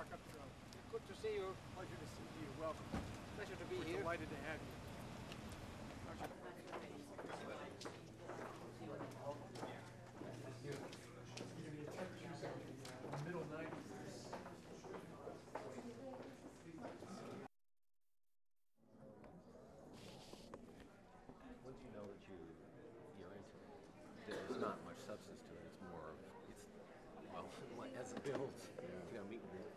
Mark Upton. Good to see you. Pleasure to see you. Welcome. Pleasure to be We're here. delighted to have you. Middle 90s. Once you know that you're into it, there's not much substance to it. It's more of well, as it builds, you know, meet and greet.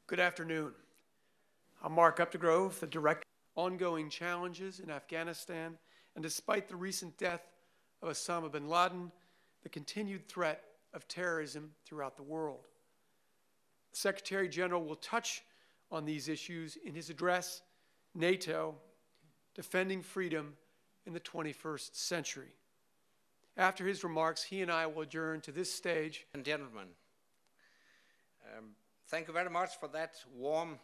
Good afternoon. I'm Mark Updegrove, the Director of Ongoing Challenges in Afghanistan, and despite the recent death of Osama bin Laden, the continued threat of terrorism throughout the world. The Secretary General will touch on these issues in his address, NATO, Defending Freedom in the 21st Century. After his remarks, he and I will adjourn to this stage. And gentlemen, thank you very much for that warm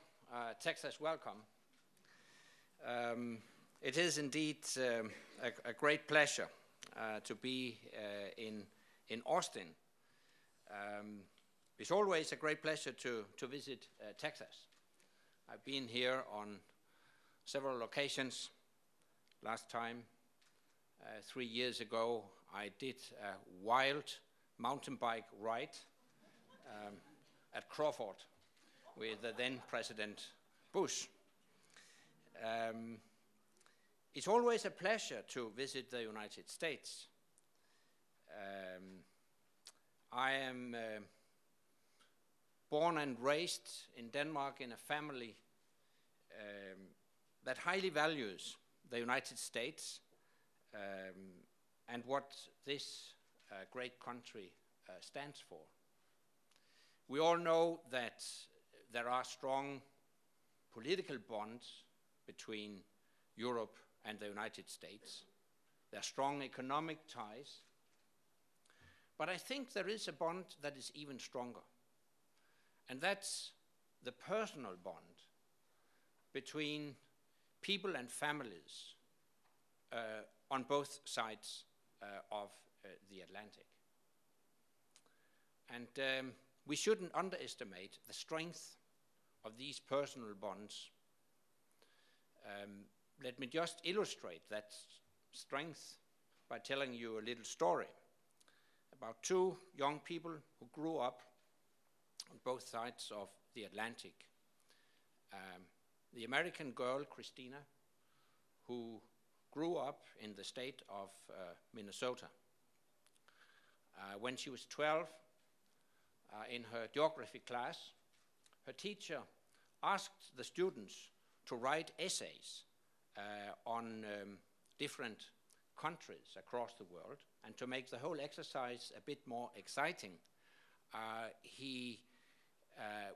Texas welcome. It is indeed a great pleasure to be in Austin. It's always a great pleasure to visit Texas. I've been here on several occasions. Last time, 3 years ago, I did a wild mountain bike ride at Crawford with the then President Bush. It's always a pleasure to visit the United States. I am born and raised in Denmark in a family that highly values the United States and what this great country stands for. We all know that there are strong political bonds between Europe and the United States. There are strong economic ties. But I think there is a bond that is even stronger. And that's the personal bond between people and families on both sides of the Atlantic. And we shouldn't underestimate the strength of these personal bonds. Let me just illustrate that strength by telling you a little story about two young people who grew up on both sides of the Atlantic. The American girl, Christina, who grew up in the state of Minnesota. When she was 12, in her geography class, her teacher asked the students to write essays on different countries across the world, and to make the whole exercise a bit more exciting, he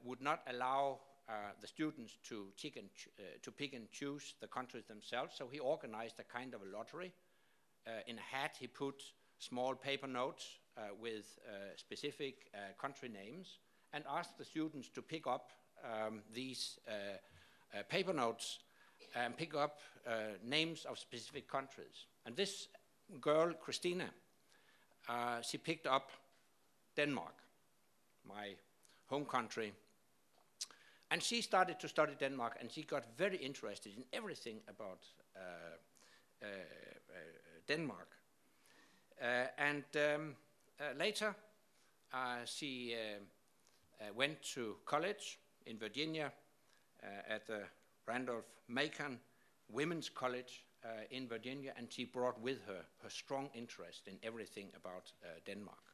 would not allow the students to pick and choose the countries themselves, so he organized a kind of a lottery. In a hat he put small paper notes with specific country names, and asked the students to pick up these paper notes and pick up names of specific countries. And this girl, Christina, she picked up Denmark, my home country, and she started to study Denmark, and she got very interested in everything about Denmark. Later, she went to college in Virginia at the Randolph-Macon Women's College in Virginia, and she brought with her her strong interest in everything about Denmark.